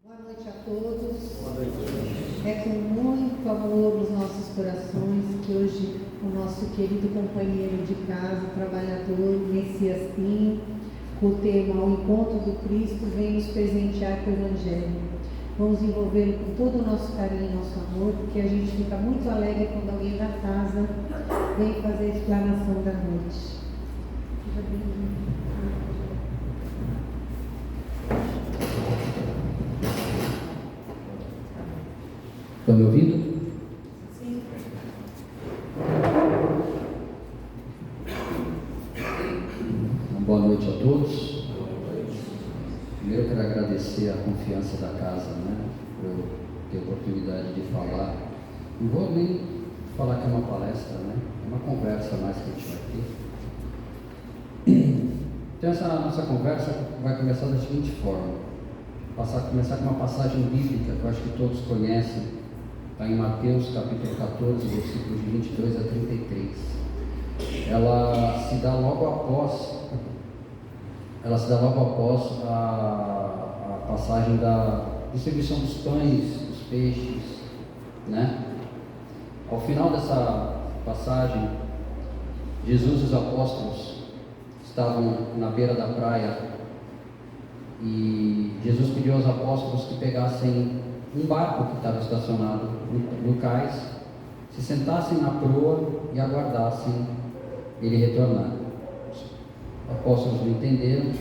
Boa noite a todos. É com muito amor nos nossos corações que hoje o nosso querido companheiro de casa, trabalhador, Messias Pinho, com o tema O Encontro do Cristo, vem nos presentear com o Evangelho. Vamos envolvê-lo com todo o nosso carinho e nosso amor, porque a gente fica muito alegre quando alguém da casa vem fazer a explanação da noite. Seja bem-vindo. Estão me ouvindo? Sim. Boa noite a todos. Primeiro eu quero agradecer a confiança da casa, por eu ter a oportunidade de falar. Não vou nem falar que é uma palestra, é uma conversa mais que a gente vai ter. Então essa nossa conversa vai começar da seguinte forma. Começar com uma passagem bíblica que eu acho que todos conhecem. Está em Mateus capítulo 14, versículos de 22 a 33. Ela se dá logo após a passagem da distribuição dos pães, dos peixes, Ao final dessa passagem, Jesus e os apóstolos estavam na beira da praia e Jesus pediu aos apóstolos que pegassem um barco que estava estacionado no cais, se sentassem na proa e aguardassem ele retornar. Os apóstolos não entenderam,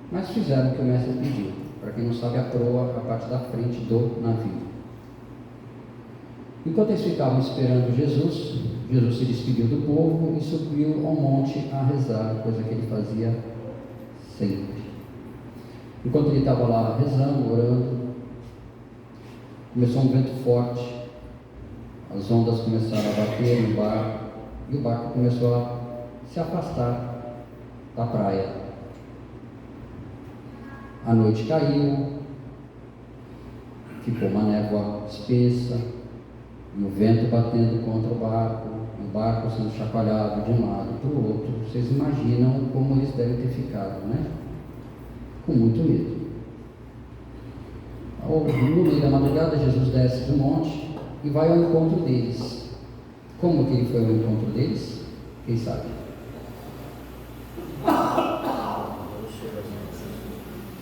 mas fizeram o que o mestre pediu. Para quem não sabe, a proa é a parte da frente do navio. Enquanto eles ficavam esperando Jesus, Jesus se despediu do povo e subiu ao monte a rezar, coisa que ele fazia sempre. Enquanto ele estava lá rezando, orando, começou um vento forte, as ondas começaram a bater no barco e o barco começou a se afastar da praia. A noite caiu, ficou uma névoa espessa e o vento batendo contra o barco sendo chacoalhado de um lado para o outro. Vocês imaginam como eles devem ter ficado, Com muito medo. No meio da madrugada, Jesus desce do monte e vai ao encontro deles. Como que ele foi ao encontro deles? Quem sabe?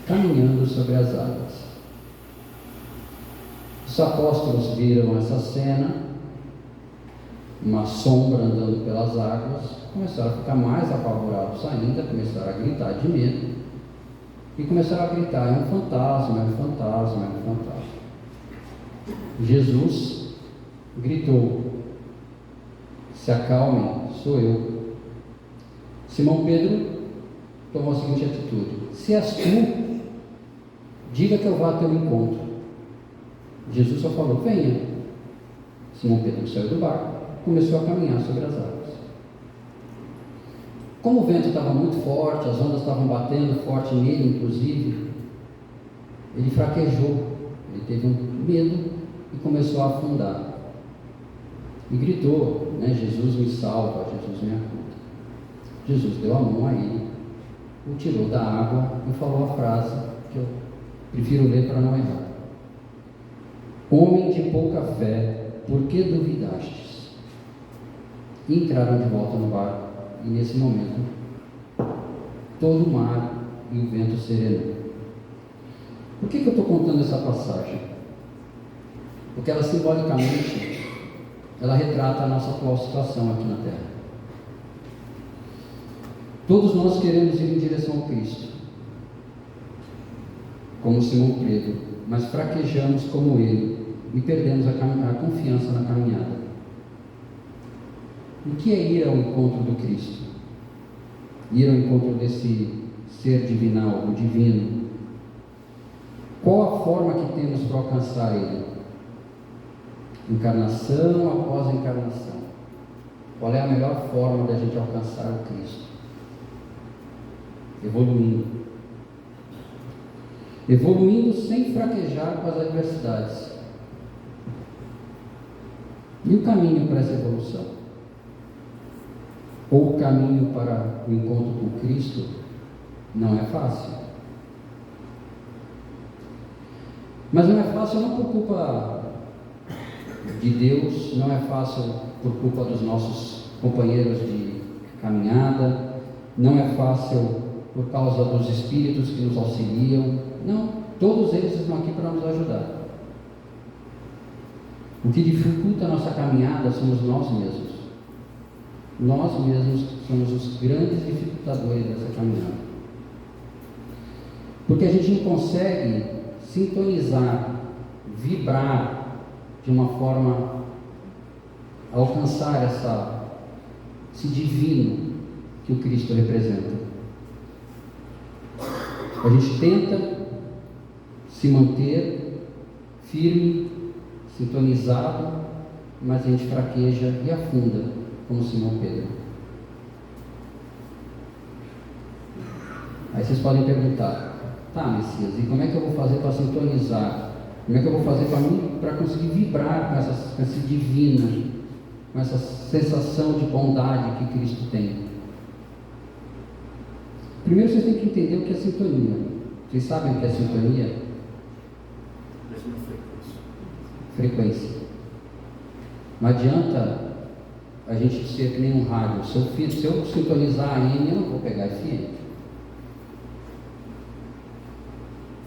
Caminhando sobre as águas. Os apóstolos viram essa cena, uma sombra andando pelas águas, começaram a ficar mais apavorados ainda, começaram a gritar de medo. E começaram a gritar: é um fantasma, é um fantasma, é um fantasma. Jesus gritou: se acalmem, sou eu. Simão Pedro tomou a seguinte atitude: se és tu, diga que eu vá ao teu encontro. Jesus só falou: venha. Simão Pedro saiu do barco, começou a caminhar sobre as águas. Como o vento estava muito forte, as ondas estavam batendo forte nele, inclusive, ele fraquejou, ele teve um medo e começou a afundar. E gritou, Jesus me salva, Jesus me acuda. Jesus deu a mão a ele, o tirou da água e falou a frase que eu prefiro ler para não errar. Homem de pouca fé, por que duvidastes? E entraram de volta no barco. E nesse momento, todo o mar e o vento serenou. Por que eu estou contando essa passagem? Porque ela simbolicamente, ela retrata a nossa atual situação aqui na Terra. Todos nós queremos ir em direção ao Cristo, como Simão Pedro, mas fraquejamos como ele e perdemos a confiança na caminhada. O que é ir ao encontro do Cristo? Ir ao encontro desse ser divinal, o divino. Qual a forma que temos para alcançar ele? Encarnação após encarnação. Qual é a melhor forma da gente alcançar o Cristo? Evoluindo. Evoluindo sem fraquejar com as adversidades. E o caminho para essa evolução? Ou o caminho para o encontro com Cristo não é fácil. Mas não é fácil não por culpa de Deus, não é fácil por culpa dos nossos companheiros de caminhada, não é fácil por causa dos espíritos que nos auxiliam. Não, todos eles estão aqui para nos ajudar. O que dificulta a nossa caminhada somos nós mesmos. Nós mesmos somos os grandes dificultadores dessa caminhada. Porque a gente não consegue sintonizar, vibrar de uma forma a alcançar esse divino que o Cristo representa. A gente tenta se manter firme, sintonizado, mas a gente fraqueja e afunda, como Simão Pedro. Aí vocês podem perguntar: tá, Messias, e como é que eu vou fazer para sintonizar? Como é que eu vou fazer para conseguir vibrar com esse divino, com essa sensação de bondade que Cristo tem? Primeiro vocês têm que entender o que é sintonia. Vocês sabem o que é sintonia? Frequência. Não adianta a gente ser que nem um rádio. Se eu sintonizar a AM, eu não vou pegar FM.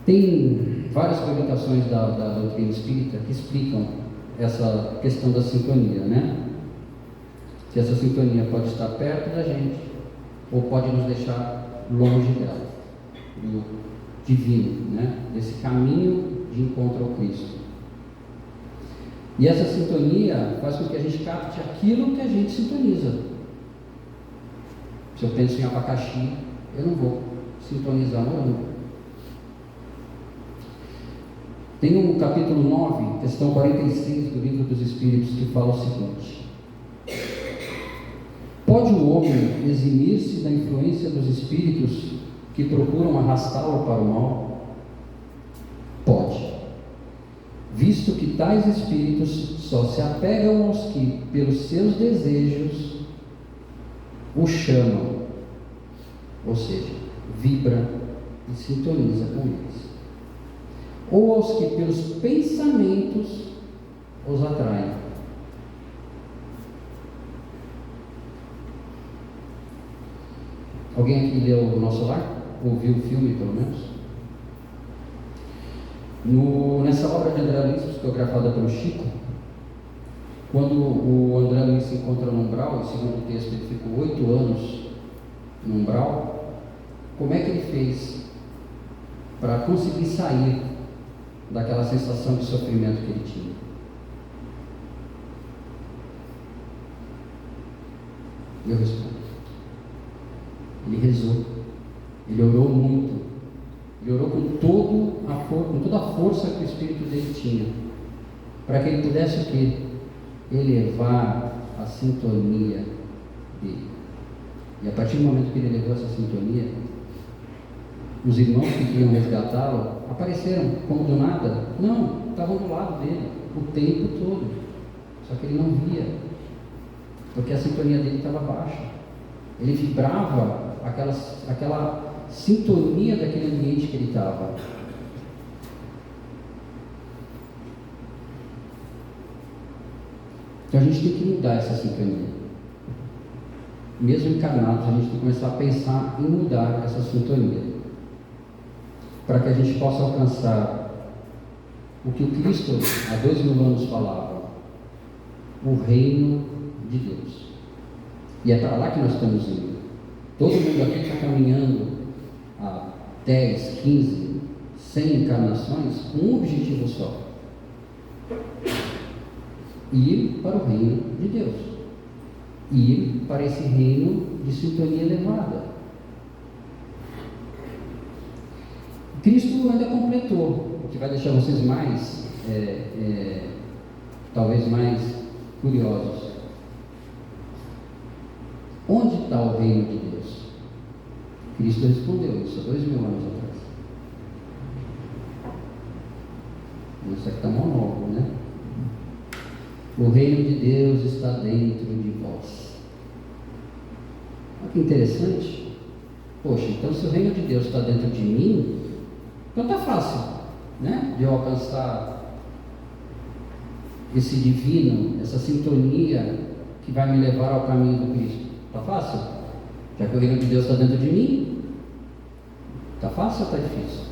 Tem várias publicações da doutrina espírita que explicam essa questão da sintonia, né? Que essa sintonia pode estar perto da gente ou pode nos deixar longe dela, do divino, né? Desse caminho de encontro ao Cristo. E essa sintonia faz com que a gente capte aquilo que a gente sintoniza. Se eu penso em abacaxi, eu não vou sintonizar morango. Tem um capítulo 9, questão 46 do Livro dos Espíritos, que fala o seguinte: pode o homem eximir-se da influência dos espíritos que procuram arrastá-lo para o mal? Pode, visto que tais espíritos só se apegam aos que, pelos seus desejos, o chamam, ou seja, vibra e sintoniza com eles, ou aos que, pelos pensamentos, os atraem. Alguém aqui leu O Nosso Lar? Ouviu o filme, pelo menos? Nessa obra de André Luiz, psicografada pelo Chico, quando o André Luiz se encontra no umbral, segundo o texto, ele ficou 8 anos no umbral. Como é que ele fez para conseguir sair daquela sensação de sofrimento que ele tinha? Eu respondo: ele rezou, ele orou muito, ele orou com toda a força que o espírito dele tinha, para que ele pudesse o quê? Elevar a sintonia dele. E a partir do momento que ele elevou essa sintonia, os irmãos que queriam resgatá-lo apareceram como do nada. Não, estavam do lado dele o tempo todo, só que ele não via, porque a sintonia dele estava baixa. Ele vibrava aquela sintonia daquele ambiente que ele estava. Então a gente tem que mudar essa sintonia. Mesmo encarnados, a gente tem que começar a pensar em mudar essa sintonia, para que a gente possa alcançar o que o Cristo há 2000 anos falava: o reino de Deus. E é para lá que nós estamos indo. Todo mundo aqui está caminhando há 10, 15, 100 encarnações com um objetivo só: ir para o reino de Deus, ir para esse reino de sintonia elevada. Cristo ainda completou, o que vai deixar vocês mais, talvez mais curiosos. Onde está o reino de Deus? Cristo respondeu isso há 2000 anos atrás. Isso aqui está monólogo, né? O reino de Deus está dentro de vós. Olha que interessante. Poxa, então se o reino de Deus está dentro de mim, então está fácil. né? De eu alcançar esse divino, essa sintonia que vai me levar ao caminho do Cristo. Está fácil? Já que o reino de Deus está dentro de mim, está fácil ou está difícil?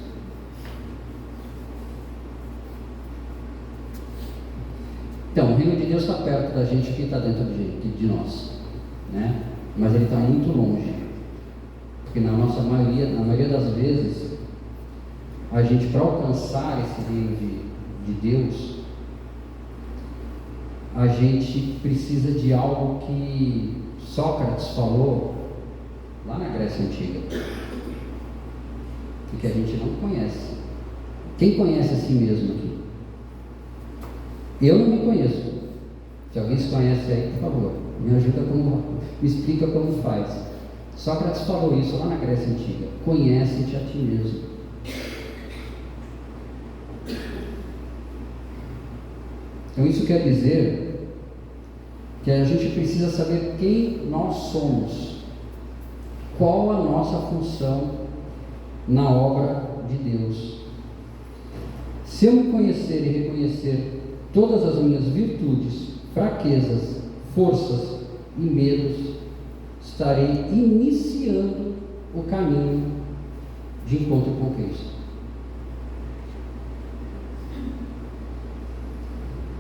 Então, o reino de Deus está perto da gente, que está dentro de nós, né? Mas ele está muito longe, porque na maioria das vezes, a gente, para alcançar esse reino de Deus, a gente precisa de algo que Sócrates falou lá na Grécia Antiga, e que a gente não conhece. Quem conhece a si mesmo aqui? Eu não me conheço. Se alguém se conhece aí, por favor, me ajuda me explica como faz. Sócrates falou isso lá na Grécia Antiga: conhece-te a ti mesmo. Então isso quer dizer que a gente precisa saber quem nós somos, qual a nossa função na obra de Deus. Se eu me conhecer e reconhecer todas as minhas virtudes, fraquezas, forças e medos, estarei iniciando o caminho de encontro com Cristo.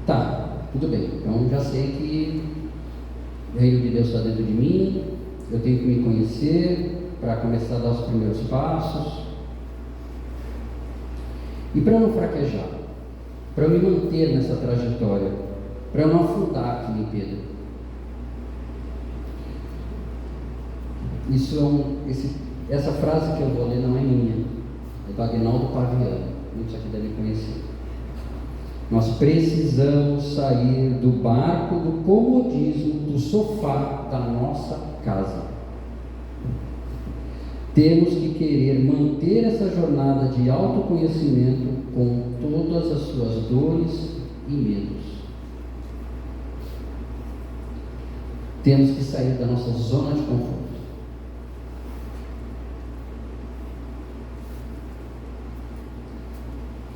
Tá, tudo bem. Então já sei que o reino de Deus está dentro de mim, eu tenho que me conhecer para começar a dar os primeiros passos. E para não fraquejar, para eu me manter nessa trajetória, para eu não afundar aqui em Pedro. Essa frase que eu vou ler não é minha, é do Agnaldo Paviano, muitos aqui devem conhecer. Nós precisamos sair do barco do comodismo, do sofá da nossa casa. Temos que querer manter essa jornada de autoconhecimento com todas as suas dores e medos. Temos que sair da nossa zona de conforto.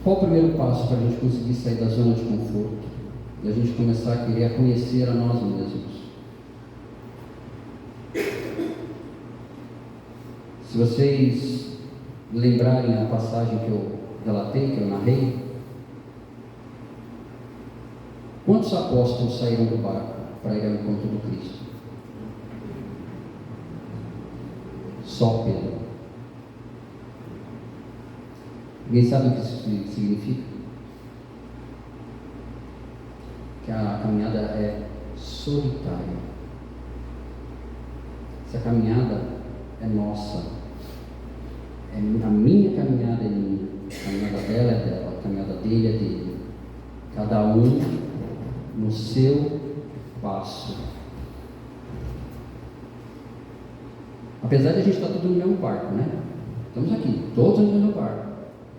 Qual o primeiro passo para a gente conseguir sair da zona de conforto e a gente começar a querer conhecer a nós mesmos? Se vocês lembrarem a passagem que eu relatei, que eu narrei, quantos apóstolos saíram do barco para ir ao encontro do Cristo? Só Pedro. Ninguém sabe o que isso significa? Que a caminhada é solitária. Essa caminhada é nossa. A minha caminhada é minha. A caminhada dela é dela. A caminhada dele é dele. Cada um no seu passo. Apesar de a gente estar tudo no mesmo barco, né? Estamos aqui, todos no mesmo barco.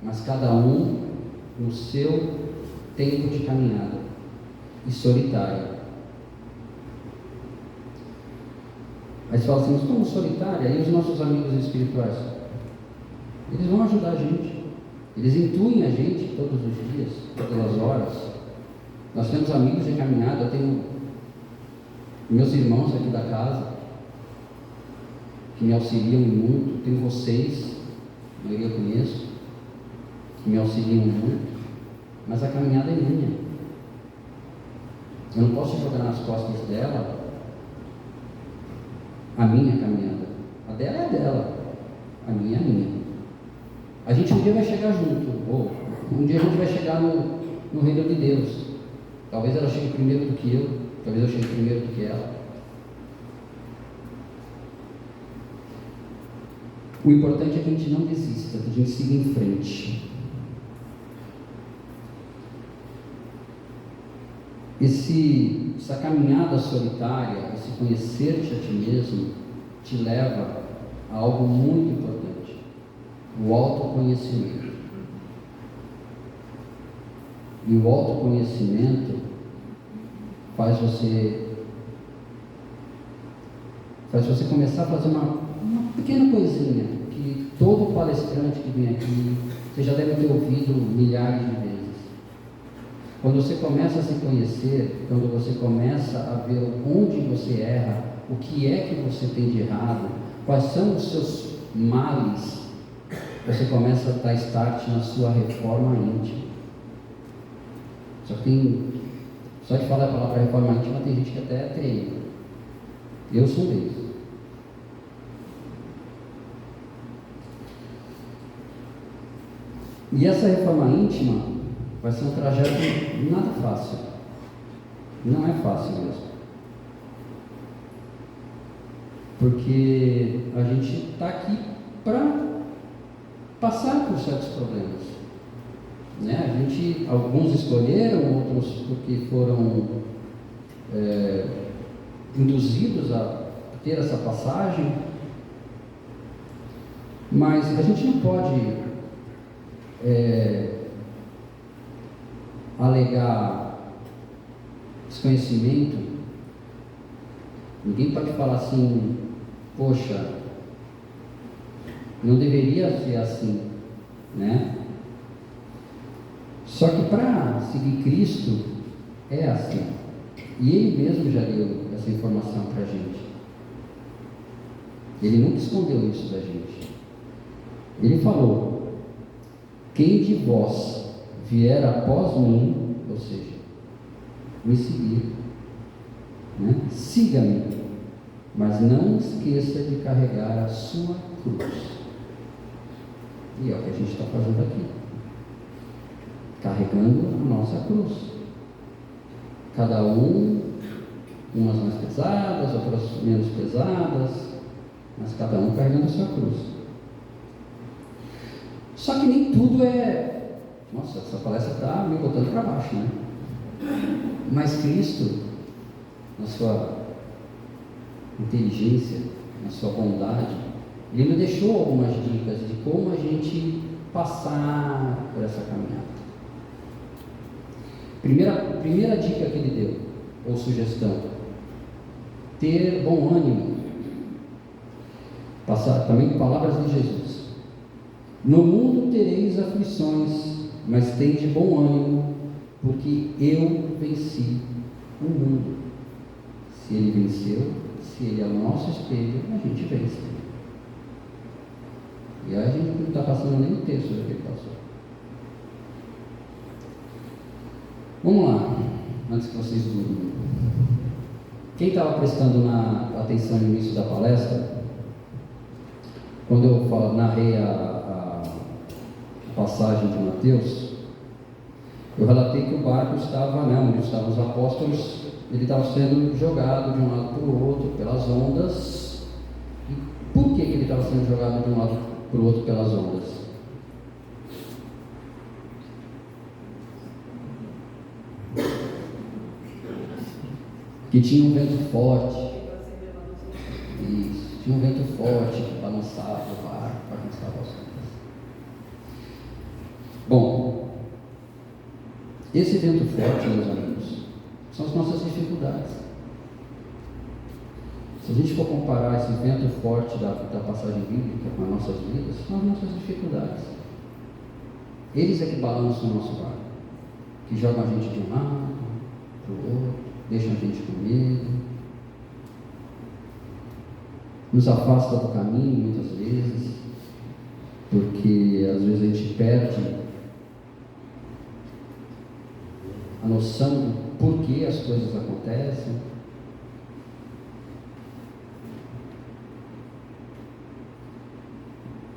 Mas cada um no seu tempo de caminhada e solitária. Aí você fala assim, mas como solitária? E os nossos amigos espirituais? Eles vão ajudar a gente. Eles intuem a gente todos os dias, todas as horas. Nós temos amigos de caminhada, eu tenho meus irmãos aqui da casa, que me auxiliam muito. Tenho vocês, a maioria eu conheço, que me auxiliam muito, mas a caminhada é minha. Eu não posso jogar nas costas dela a minha caminhada. A dela é dela, a minha é minha. A gente um dia vai chegar junto, ou um dia a gente vai chegar no reino de Deus. Talvez ela chegue primeiro do que eu, talvez eu chegue primeiro do que ela. O importante é que a gente não desista, que a gente siga em frente. Essa caminhada solitária, esse conhecer-te a ti mesmo, te leva a algo muito importante: o autoconhecimento. E o autoconhecimento faz você começar a fazer uma pequena coisinha que todo palestrante que vem aqui, você já deve ter ouvido milhares de vezes. Quando você começa a se conhecer, quando você começa a ver onde você erra, o que é que você tem de errado, quais são os seus males, você começa a dar start na sua reforma íntima. Só de falar a palavra reforma íntima, tem gente que até tem. Eu sou um deles. E essa reforma íntima vai ser um trajeto nada fácil. Não é fácil mesmo. Porque a gente está aqui para passar por certos problemas. Né? Alguns escolheram, outros porque foram induzidos a ter essa passagem. Mas a gente não pode alegar desconhecimento. Ninguém pode falar assim, poxa, não deveria ser assim, né? Só que para seguir Cristo é assim, e Ele mesmo já deu essa informação para a gente. Ele nunca escondeu isso da gente. Ele falou: quem de vós vier após mim, ou seja, me seguir, né? Siga-me, mas não esqueça de carregar a sua cruz. E é o que a gente está fazendo aqui, carregando a nossa cruz. Cada umas mais pesadas, outras menos pesadas, mas cada um carregando a sua cruz. Só que nem tudo é... Nossa, essa palestra está me botando para baixo, né? Mas Cristo, na sua inteligência, na sua bondade, Ele nos deixou algumas dicas de como a gente passar por essa caminhada. Primeira dica que Ele deu, ou sugestão: ter bom ânimo. Passar também palavras de Jesus. No mundo tereis aflições, mas tende bom ânimo, porque eu venci o mundo. Se Ele venceu, se Ele é o nosso espelho, a gente vence. E aí a gente não está passando nem um terço do que Ele passou. Vamos lá, antes que vocês durmam. Quem estava prestando atenção no início da palestra, quando eu narrei a passagem de Mateus, eu relatei que o barco estava, onde estavam os apóstolos, ele estava sendo jogado de um lado para o outro pelas ondas. E por que ele estava sendo jogado de um lado para o outro pelas ondas? Que tinha um vento forte. Isso, tinha um vento forte que balançava o barco, balançava as ondas. Bom, esse vento forte, meus amigos, são as nossas dificuldades. Se a gente for comparar esse vento forte da passagem bíblica com as nossas vidas, são as nossas dificuldades. Eles é que balançam o nosso barco, que jogam a gente de um lado para o outro, deixam a gente com medo, nos afasta do caminho muitas vezes, porque às vezes a gente perde a noção do porquê as coisas acontecem.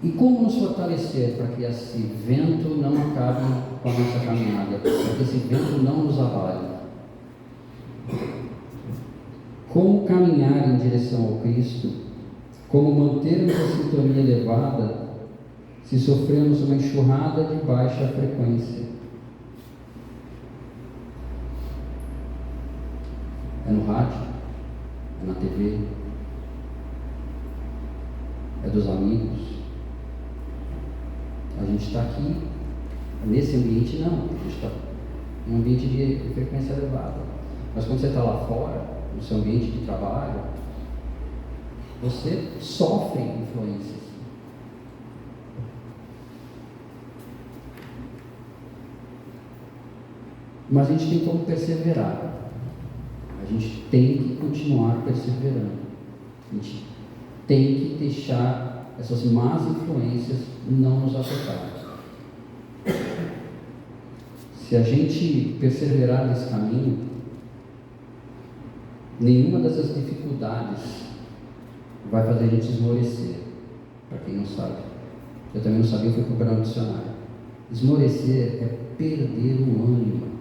E como nos fortalecer para que esse vento não acabe com a nossa caminhada, para que esse vento não nos abale? Como caminhar em direção ao Cristo? Como mantermos a sintonia elevada se sofremos uma enxurrada de baixa frequência? É no rádio? É na TV? É dos amigos? A gente está aqui, nesse ambiente não, a gente está em um ambiente de frequência elevada. Mas quando você está lá fora, no seu ambiente de trabalho, você sofre influências. Mas a gente tem como perseverar. A gente tem que continuar perseverando. A gente tem que deixar essas más influências não nos afetarem. Se a gente perseverar nesse caminho, nenhuma dessas dificuldades vai fazer a gente esmorecer. Para quem não sabe, eu também não sabia, fui procurar no dicionário. Esmorecer é perder o ânimo.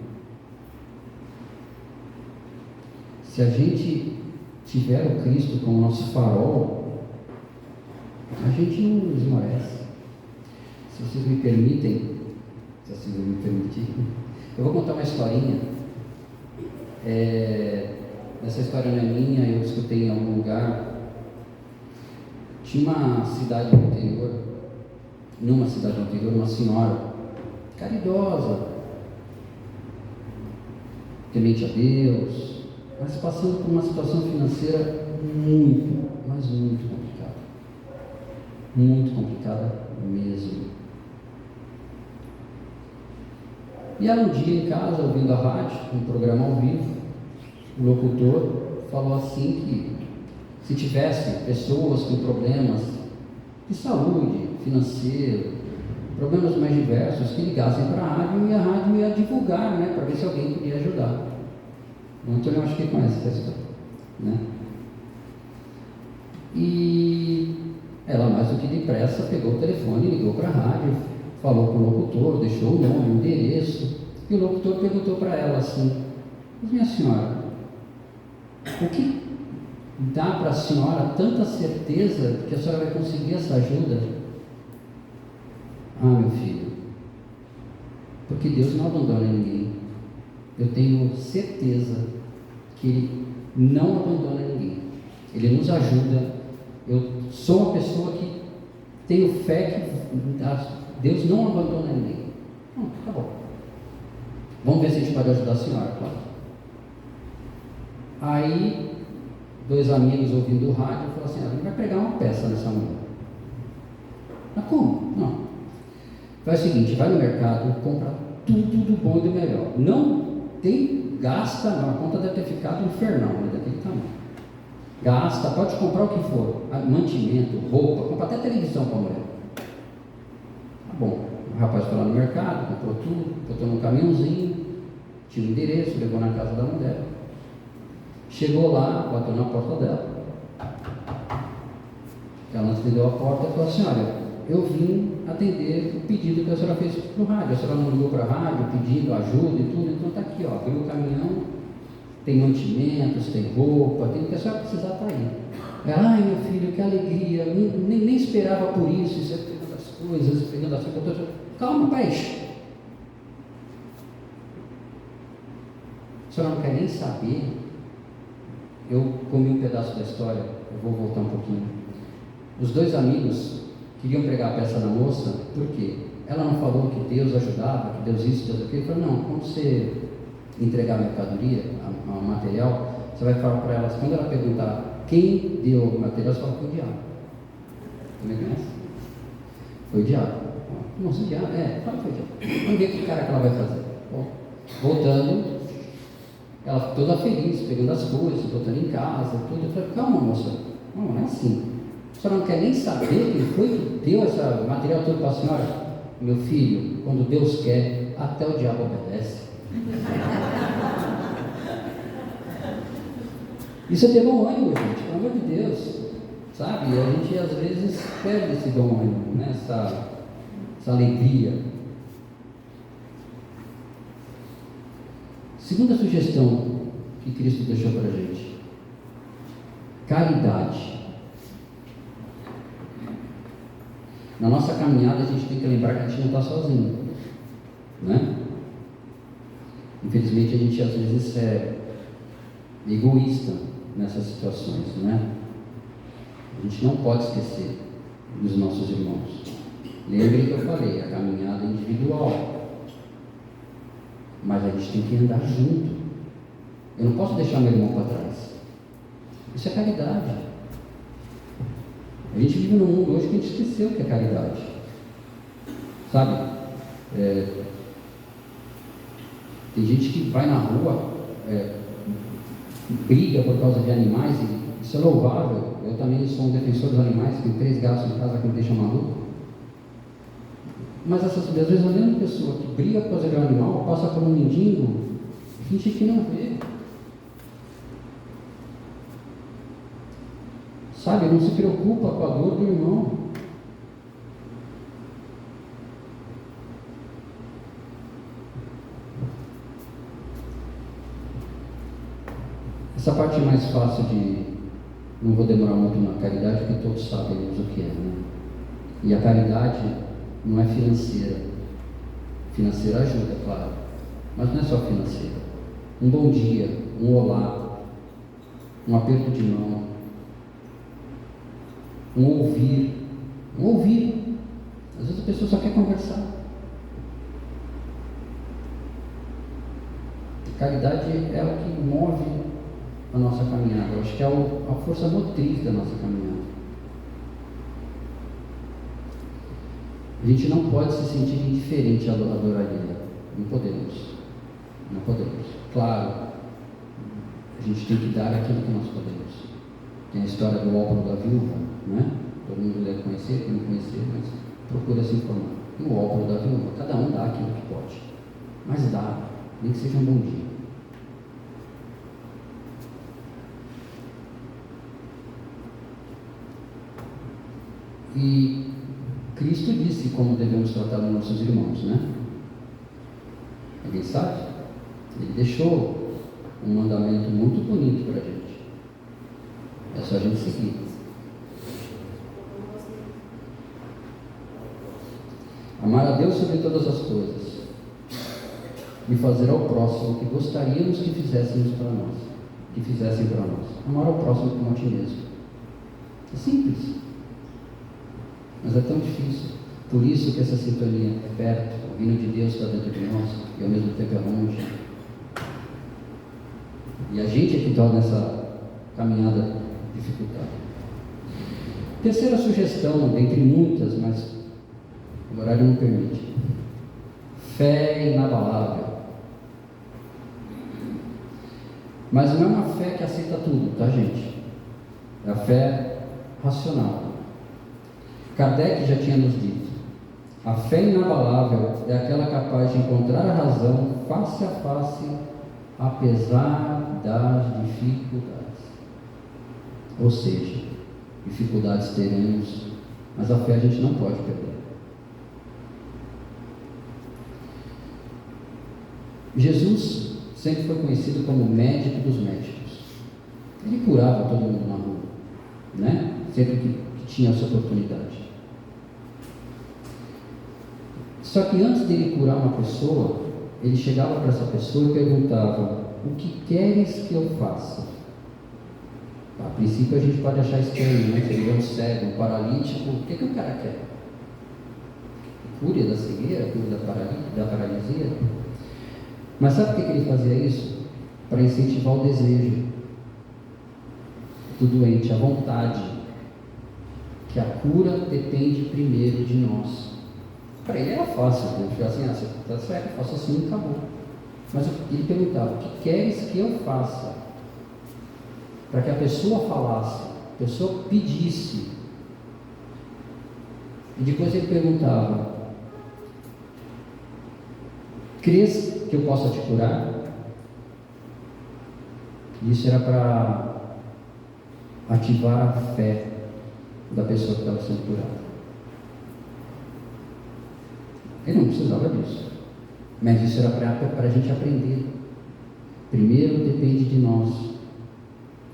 Se a gente tiver o Cristo como nosso farol, a gente não esmorece. Se vocês me permitem, eu vou contar uma historinha. Essa história não é minha, eu escutei em algum lugar. Tinha uma cidade no interior, uma senhora caridosa, temente a Deus, mas passando por uma situação financeira muito, mas muito complicada. Muito complicada mesmo. E era um dia em casa, ouvindo a rádio, um programa ao vivo, o locutor falou assim que se tivesse pessoas com problemas de saúde, financeiro, problemas mais diversos, que ligassem para a rádio e a rádio ia divulgar, né, para ver se alguém podia ajudar. O Antônio, eu acho que conhece essa história, né? E ela, mais do que depressa, pegou o telefone, ligou para a rádio, falou com o locutor, deixou o nome, o endereço, e o locutor perguntou para ela assim: mas minha senhora, o que dá para a senhora tanta certeza que a senhora vai conseguir essa ajuda? Ah, meu filho, porque Deus não abandona ninguém. Eu tenho certeza que Ele não abandona ninguém. Ele nos ajuda. Eu sou uma pessoa que tenho fé que Deus não abandona ninguém. Não, tá bom. Vamos ver se a gente pode ajudar a senhora, claro. Aí, dois amigos ouvindo o rádio falaram assim: a gente vai pregar uma peça nessa manhã. Mas como? Não. Faz o seguinte, vai no mercado, compra tudo do bom e do melhor. Não tem, gasta, não, a conta deve ter ficado infernal, né, daquele tamanho. Gasta, pode comprar o que for, mantimento, roupa, compra até televisão para a mulher. Tá bom, o rapaz foi lá no mercado, comprou tudo, botou num caminhãozinho, tinha o endereço, levou na casa da mulher. Chegou lá, bateu na porta dela. Ela atendeu a porta e falou assim: olha, eu vim atender o pedido que a senhora fez no rádio. A senhora não ligou para a rádio pedindo ajuda e tudo, então está aqui, ó, abriu o caminhão, tem mantimentos, tem roupa, tem o que a senhora precisar, está aí. Ela: ai meu filho, que alegria, nem esperava por isso, é pegando as coisas, pegando as coisas. Calma, peixe. A senhora não quer nem saber. Eu comi um pedaço da história, eu vou voltar um pouquinho. Os dois amigos queriam pregar a peça da moça, por quê? Ela não falou que Deus ajudava, que Deus isso, Deus aquilo. Ele falou: não, quando você entregar a mercadoria, o material, você vai falar para elas, quando ela perguntar quem deu o material, você fala: foi o diabo. Também conhece? Foi o diabo. Nossa, o diabo? Fala que foi o diabo. Vamos ver que cara que ela vai fazer. Bom, voltando, ela toda feliz, pegando as coisas, botando em casa, tudo. Eu falei: calma, moça, não é assim. A senhora não quer nem saber quem foi que deu esse material todo para a senhora? Meu filho, quando Deus quer, até o diabo obedece. Isso é ter bom ânimo, gente, pelo amor de Deus. Sabe? A gente às vezes perde esse bom ânimo, né? essa alegria. Segunda sugestão que Cristo deixou para a gente: caridade. Na nossa caminhada a gente tem que lembrar que a gente não está sozinho, né? Infelizmente a gente às vezes é egoísta nessas situações, né? A gente não pode esquecer dos nossos irmãos. Lembrem que eu falei, a caminhada é individual, mas a gente tem que andar junto. Eu não posso deixar meu irmão para trás. Isso é caridade. A gente vive num mundo hoje que a gente esqueceu o que é caridade. Sabe? Tem gente que vai na rua, briga por causa de animais, e isso é louvável. Eu também sou um defensor dos animais, tenho 3 gatos em casa que me deixam maluco. Mas às vezes a mesma pessoa que briga por causa de um animal passa por um mendigo e finge que não vê. Sabe, não se preocupa com a dor do irmão. Essa parte é mais fácil de... Não vou demorar muito na caridade, porque todos sabem o que é, né? E a caridade não é financeira. Financeira ajuda, claro, mas não é só financeira. Um bom dia, um olá, um aperto de mão, um ouvir. Às vezes a pessoa só quer conversar. A caridade é o que move a nossa caminhada. Eu acho que é a força motriz da nossa caminhada. A gente não pode se sentir indiferente à dor alheia. Não podemos. Claro, a gente tem que dar aquilo que nós podemos. Tem a história do óbolo da viúva, né? Todo mundo deve conhecer, quem não conhecer, mas procura se informar. E o óbolo da viúva, cada um dá aquilo que pode. Mas dá, nem que seja um bom dia. E Cristo disse como devemos tratar os nossos irmãos, né? Alguém sabe? Ele deixou um mandamento muito bonito para a gente. É só a gente seguir. Amar a Deus sobre todas as coisas e fazer ao próximo o que gostaríamos que fizessem para nós. Amar ao próximo como a ti mesmo. É simples, mas é tão difícil. Por isso que essa sintonia é perto, o reino de Deus está dentro de nós e ao mesmo tempo é longe. E a gente é que torna essa caminhada dificultada. Terceira sugestão, dentre muitas, mas o horário não permite. Fé inabalável. Mas não é uma fé que aceita tudo, tá, gente? É a fé racional. Kardec já tinha nos dito: a fé inabalável é aquela capaz de encontrar a razão face a face, apesar das dificuldades. Ou seja, dificuldades teremos, mas a fé a gente não pode perder. Jesus sempre foi conhecido como médico dos médicos. Ele curava todo mundo na rua, né? Sempre que tinha essa oportunidade. Só que antes dele curar uma pessoa, ele chegava para essa pessoa e perguntava: o que queres que eu faça? A princípio a gente pode achar estranho, né? Se ele é um cego, um paralítico, o que o cara quer? Cura da cegueira, cura da paralisia? Mas sabe por que ele fazia isso? Para incentivar o desejo do doente, a vontade, que a cura depende primeiro de nós. Para ele era fácil, né? Ele assim: você está certo, eu faço assim e acabou. Mas ele perguntava: o que queres que eu faça? Para que a pessoa falasse, a pessoa pedisse. E depois ele perguntava: crês que eu possa te curar? Isso era para ativar a fé da pessoa que estava sendo curada. Ele não precisava disso, mas isso era para a gente aprender. Primeiro depende de nós,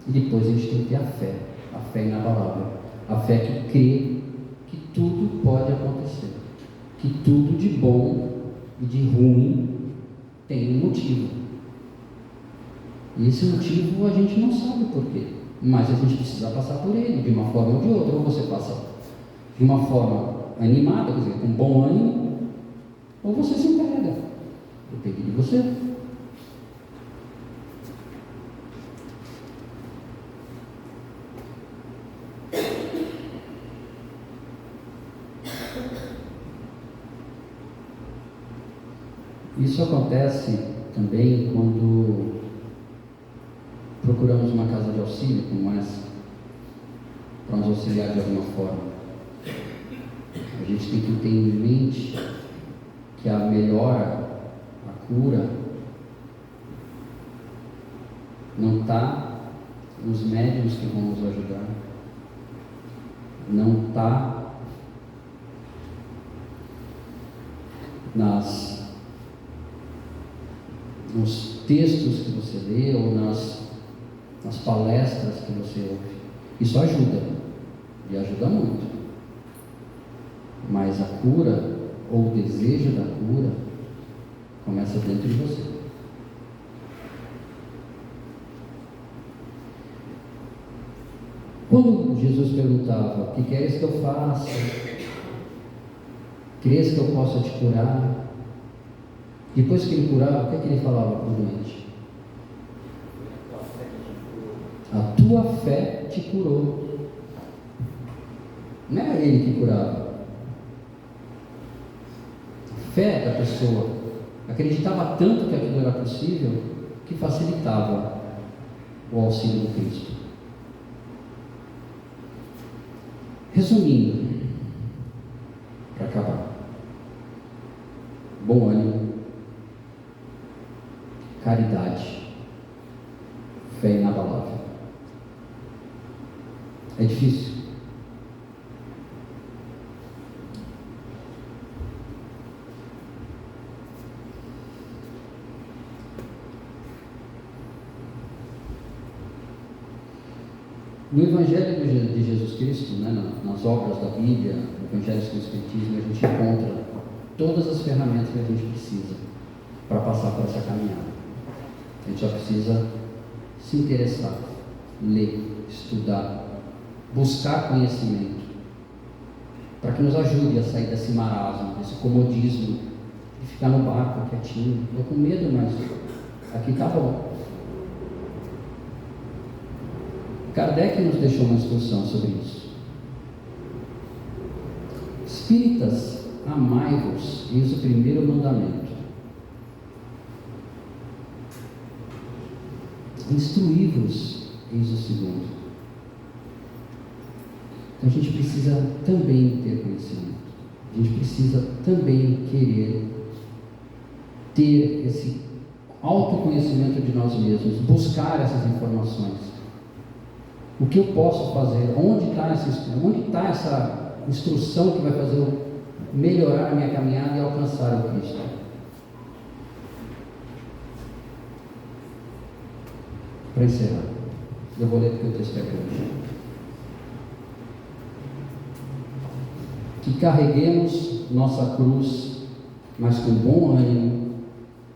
e depois a gente tem que ter a fé inabalável, a fé que crê que tudo pode acontecer, que tudo de bom e de ruim tem um motivo. E esse motivo a gente não sabe por quê, mas a gente precisa passar por ele, de uma forma ou de outra. Ou você passa de uma forma animada, quer dizer, com bom ânimo, ou você se entrega. Depende de você. Isso acontece também quando procuramos uma casa de auxílio como essa, para nos auxiliar de alguma forma. A gente tem que ter em mente que a melhora, a cura, não está nos médiuns que vão nos ajudar, não está nos textos que você lê ou nas palestras que você ouve. Isso ajuda, e ajuda muito, mas a cura ou o desejo da cura começa dentro de você. Quando Jesus perguntava: o que queres que eu faça? Crês que eu possa te curar? Depois que ele curava, o que ele falava para o doente? A tua fé te curou. Não era ele que curava. A fé da pessoa acreditava tanto que aquilo era possível que facilitava o auxílio do Cristo. Resumindo, para acabar, bom ânimo, caridade, fé inabalável. É difícil? No Evangelho de Jesus Cristo, nas obras da Bíblia, no Evangelho do Espiritismo, a gente encontra todas as ferramentas que a gente precisa para passar por essa caminhada. A gente só precisa se interessar, ler, estudar, buscar conhecimento, para que nos ajude a sair desse marasmo, desse comodismo, de ficar no barco quietinho. Estou com medo, mas aqui está bom. Kardec nos deixou uma instrução sobre isso. Espíritas, amai-vos, eis o primeiro mandamento. Instruí-vos, eis o segundo. Então a gente precisa também ter conhecimento. A gente precisa também querer ter esse autoconhecimento de nós mesmos, buscar essas informações. O que eu posso fazer? Onde está essa instrução que vai fazer eu melhorar a minha caminhada e alcançar o Cristo? Para encerrar, eu vou ler porque o texto é grande. Que carreguemos nossa cruz, mas com bom ânimo,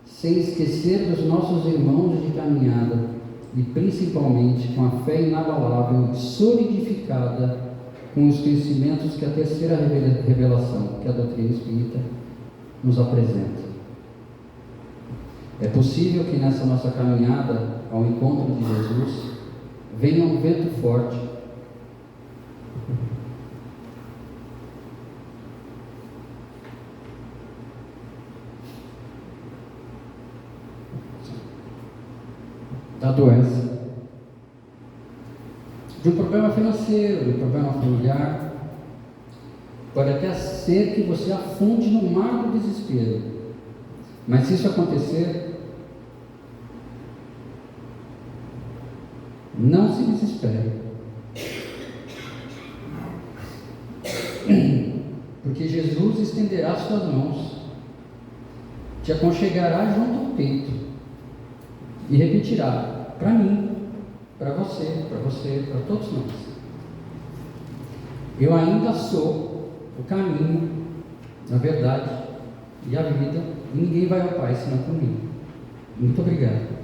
sem esquecer dos nossos irmãos de caminhada, e principalmente com a fé inabalável e solidificada com os conhecimentos que a terceira revelação, que a doutrina espírita nos apresenta. É possível que nessa nossa caminhada ao encontro de Jesus venha um vento forte, da doença, de um problema financeiro, de um problema familiar. Pode até ser que você afunde no mar do desespero, mas se isso acontecer, não se desespere, porque Jesus estenderá as suas mãos, te aconchegará junto ao peito e repetirá: para mim, para você, para todos nós, eu ainda sou o caminho, a verdade e a vida, e ninguém vai ao Pai senão por mim. Muito obrigado.